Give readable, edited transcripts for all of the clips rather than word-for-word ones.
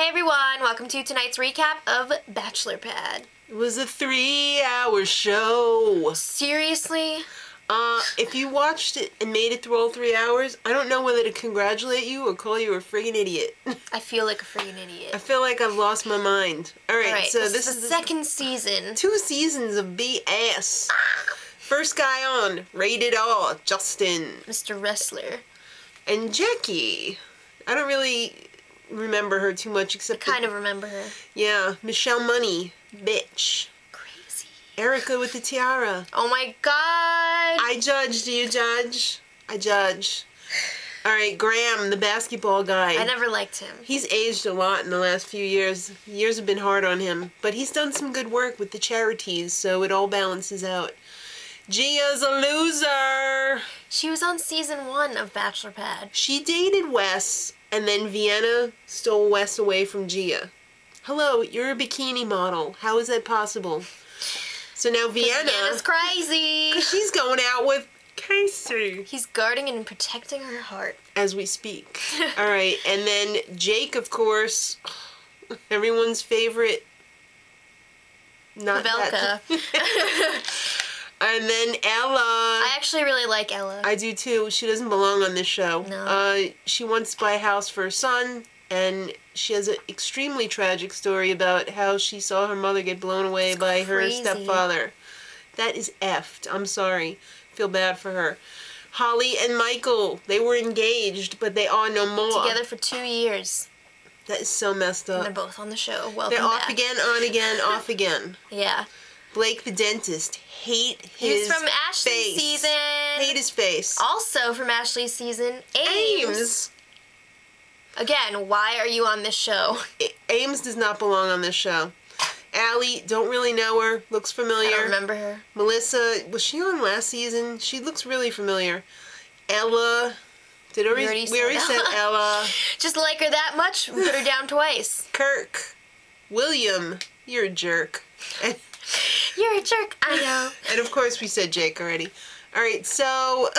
Hey everyone, welcome to tonight's recap of Bachelor Pad. It was a 3-hour show. Seriously? If you watched it and made it through all 3 hours, I don't know whether to congratulate you or call you a friggin' idiot. I feel like a friggin' idiot. I feel like I've lost my mind. Alright, so this is the second season. 2 seasons of BS. First guy on, rated R, Justin. Mr. Wrestler. And Jackie. I don't really remember her too much except I kind of remember her. Yeah, Michelle Money, bitch. Crazy. Erica with the tiara. Oh my god. I judge. Do you judge? I judge. Alright, Graham, the basketball guy. I never liked him. He's aged a lot in the last few years. Years have been hard on him. But he's done some good work with the charities, so it all balances out. Gia's a loser. She was on season 1 of Bachelor Pad. She dated Wes, and then Vienna stole Wes away from Gia. Hello, you're a bikini model. How is that possible? So now Vienna's crazy. Because she's going out with Casey. He's guarding and protecting her heart. As we speak. Alright, and then Jake, of course, everyone's favorite. Not Pavelka. And then Ella. I actually really like Ella. I do too. She doesn't belong on this show. No. She wants to buy a house for her son, and she has an extremely tragic story about how she saw her mother get blown away by her stepfather. That is effed. I'm sorry. Feel bad for her. Holly and Michael, they were engaged, but they are no more. Together for 2 years. That is so messed up. And they're both on the show. Welcome They're off back. again, on again, off again. Yeah. Blake the dentist. Hate his He was from Ashley's face. season. Hate his face. Also from Ashley's season, Ames. Again, why are you on this show? Ames does not belong on this show. Allie, don't really know her. Looks familiar. I don't remember her. Melissa, was she on last season? She looks really familiar. Ella. We already said Ella. Just like her that much, we put her down twice. Kirk. William. You're a jerk. You're a jerk, I know. And of course we said Jake already. Alright, so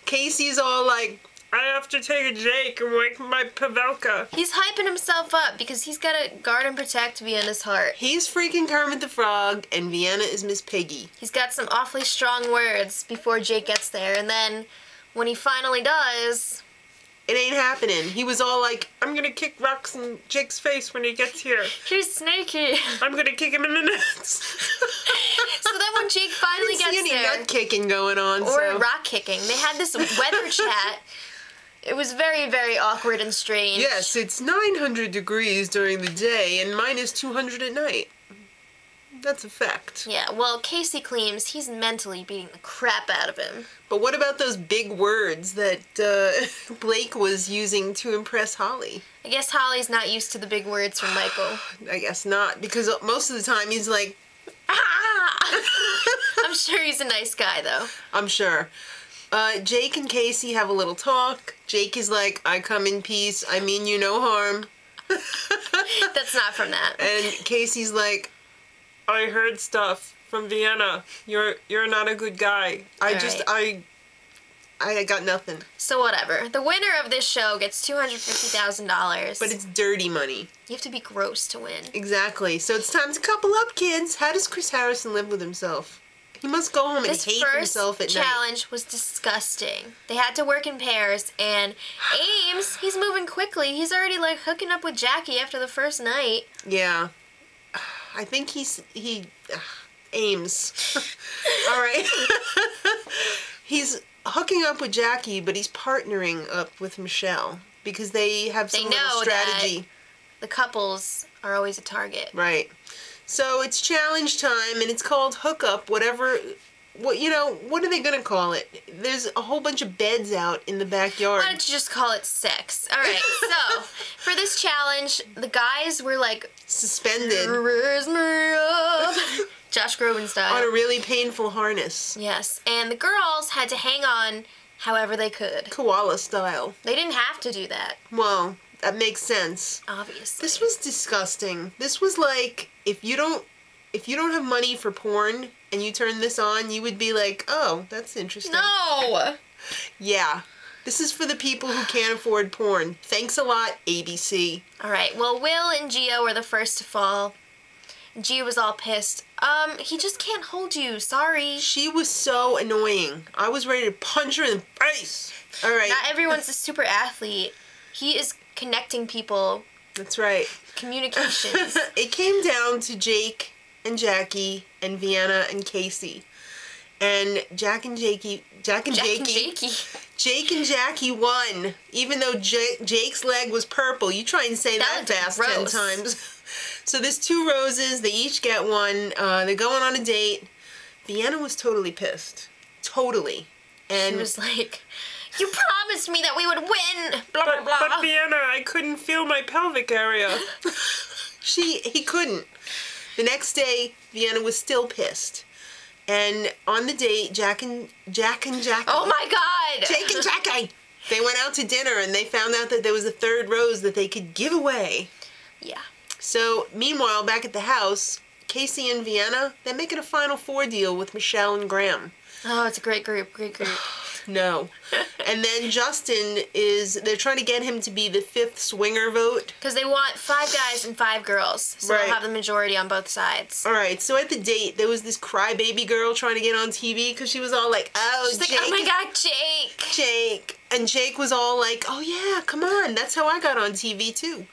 Casey's all like, I have to take a Jake and wake my Pavelka. He's hyping himself up because he's got to guard and protect Vienna's heart. He's freaking Kermit the Frog, and Vienna is Miss Piggy. He's got some awfully strong words before Jake gets there, and then when he finally does... It ain't happening. He was all like, I'm gonna kick rocks in Jake's face when he gets here. He's sneaky. I'm gonna kick him in the nuts. So then when Jake finally gets there... I didn't see any nut kicking going on. Or rock kicking. They had this weather chat. It was very, very awkward and strange. Yes, it's 900 degrees during the day and minus 200 at night. That's a fact. Yeah, well, Casey claims he's mentally beating the crap out of him. But what about those big words that Blake was using to impress Holly? I guess Holly's not used to the big words from Michael. I guess not, because most of the time he's like, ah! I'm sure he's a nice guy, though. I'm sure. Jake and Casey have a little talk. Jake is like, I come in peace, I mean you no harm. That's not from that. And Casey's like, I heard stuff from Vienna. You're not a good guy. I got nothing. So whatever. The winner of this show gets $250,000. But it's dirty money. You have to be gross to win. Exactly. So it's time to couple up, kids. How does Chris Harrison live with himself? He must go home and hate himself at night. This first challenge was disgusting. They had to work in pairs, and Ames, he's moving quickly. He's already like hooking up with Jackie after the first night. Yeah. I think Ames. All right. He's hooking up with Jackie, but he's partnering up with Michelle because they have some little strategy. That the couples are always a target. Right. So it's challenge time, and it's called hookup. Whatever. What are they gonna call it? There's a whole bunch of beds out in the backyard. Why don't you just call it sex? All right. So for this challenge, the guys were like suspended. Raise me up. Josh Groban style. On a really painful harness. Yes, and the girls had to hang on however they could. Koala style. They didn't have to do that. Well, that makes sense. Obviously. This was disgusting. This was like, if you don't have money for porn and you turn this on, you would be like, oh, that's interesting. No! Yeah. This is for the people who can't afford porn. Thanks a lot, ABC. All right. Well, Will and Gia were the first to fall. Gia was all pissed. He just can't hold you. Sorry. She was so annoying. I was ready to punch her in the face. All right. Not everyone's a super athlete. He is connecting people. That's right. Communications. It came down to Jake and Jackie and Vienna and Casey. And Jake and Jackie won, even though Jake's leg was purple. You try and say that fast 10 times. So there's 2 roses. They each get one. They're going on a date. Vienna was totally pissed. Totally. And she was like, you promised me that we would win. Blah, blah, blah. But Vienna, I couldn't feel my pelvic area. He couldn't. The next day, Vienna was still pissed. And on the date, Jack and Jackie. Oh my God! Jake and Jackie! They went out to dinner and they found out that there was a 3rd rose that they could give away. Yeah. So, meanwhile, back at the house, Casey and Vienna, they're making a Final 4 deal with Michelle and Graham. Oh, it's a great group. Great group. No. And then Justin they're trying to get him to be the 5th swinger vote. Because they want 5 guys and 5 girls. So they'll have the majority on both sides. Alright, so at the date, there was this crybaby girl trying to get on TV because she was all like, oh, she's Jake. Like, oh my God, Jake. Jake. And Jake was all like, oh yeah, come on. That's how I got on TV too.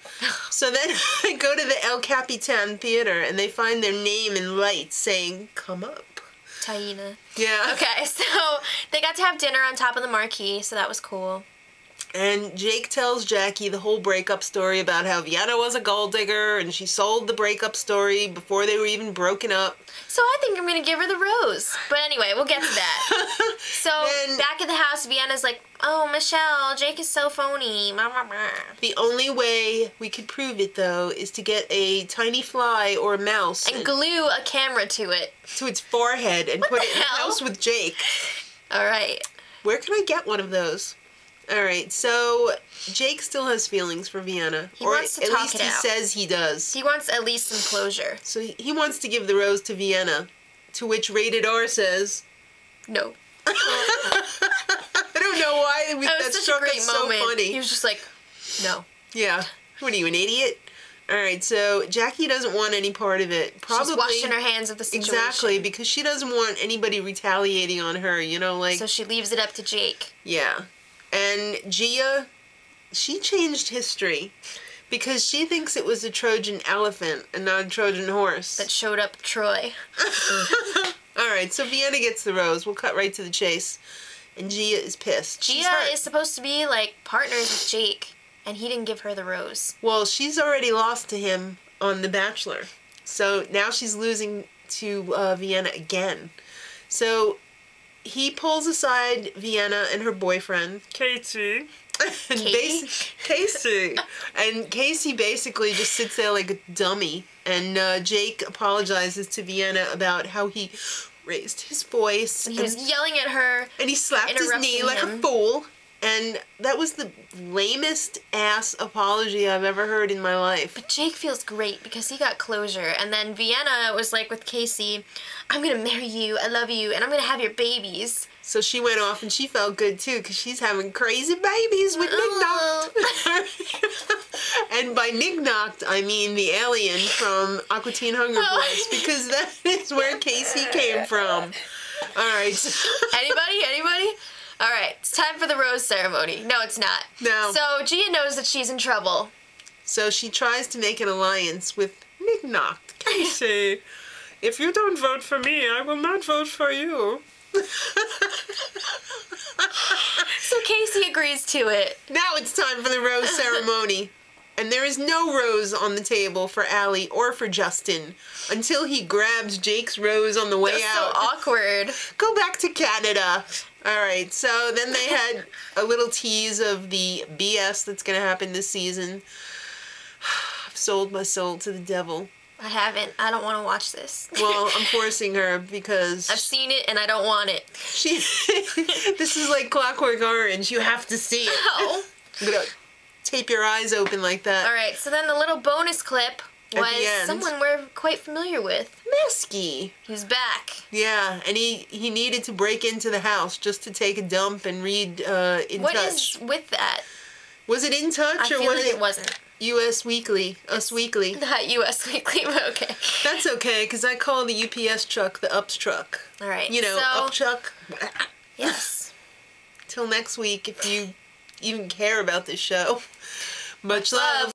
So then I go to the El Capitan Theater and they find their name in lights saying, come up. Taina. Yeah. Okay, so they got to have dinner on top of the marquee, so that was cool. And Jake tells Jackie the whole breakup story about how Vienna was a gold digger and she sold the breakup story before they were even broken up. So I think I'm going to give her the rose. But anyway, we'll get to that. So back at the house, Vienna's like, oh, Michelle, Jake is so phony. The only way we could prove it, though, is to get a tiny fly or a mouse. And glue a camera to it. To its forehead and put it in the house with Jake. All right. Where can I get one of those? All right, so Jake still has feelings for Vienna. He wants to talk it out. At least he says he does. He wants at least some closure. So he wants to give the rose to Vienna, to which Rated R says... No. I don't know why that struck us so funny. He was just like, no. Yeah. What are you, an idiot? All right, so Jackie doesn't want any part of it. Probably she's washing her hands of the situation. Exactly, because she doesn't want anybody retaliating on her, you know, like... So she leaves it up to Jake. Yeah. And Gia, she changed history because she thinks it was a Trojan elephant and not a Trojan horse. That showed up Troy. All right, so Vienna gets the rose. We'll cut right to the chase. And Gia is pissed. Gia is supposed to be, like, partners with Jake, and he didn't give her the rose. Well, she's already lost to him on The Bachelor. So now she's losing to Vienna again. So... he pulls aside Vienna and her boyfriend, Casey. Casey. And Casey basically just sits there like a dummy. And Jake apologizes to Vienna about how he raised his voice. And he was yelling at her. And he slapped his knee like a fool. And that was the lamest ass apology I've ever heard in my life. But Jake feels great because he got closure. And then Vienna was like with Casey, I'm going to marry you, I love you, and I'm going to have your babies. So she went off and she felt good too because she's having crazy babies with Nick And by Nick Knocked, I mean the alien from Aqua Teen Hunger Force because that is where Casey came from. All right. Anybody? All right, it's time for the rose ceremony. No, it's not. No. So Gia knows that she's in trouble. So she tries to make an alliance with Nick Knocked. Casey, if you don't vote for me, I will not vote for you. So Casey agrees to it. Now it's time for the rose ceremony. And there is no rose on the table for Allie or for Justin until he grabs Jake's rose on the way out. So awkward. Go back to Canada. All right, so then they had a little tease of the BS that's going to happen this season. I've sold my soul to the devil. I haven't. I don't want to watch this. Well, I'm forcing her because... I've seen it and I don't want it. This is like Clockwork Orange. You have to see it. Oh. I'm going to tape your eyes open like that. All right, so then the little bonus clip at the end. someone we're quite familiar with. Mesky. He's back. Yeah, and he needed to break into the house just to take a dump and read In Touch. What is with that? Was it In Touch I or feel was like it wasn't. U.S. Weekly? Us Weekly. Not U.S. Weekly, but okay. That's okay, because I call the UPS truck the Ups truck. All right. You know, so, Up truck. Yes. Till next week, if you even care about this show. Much love.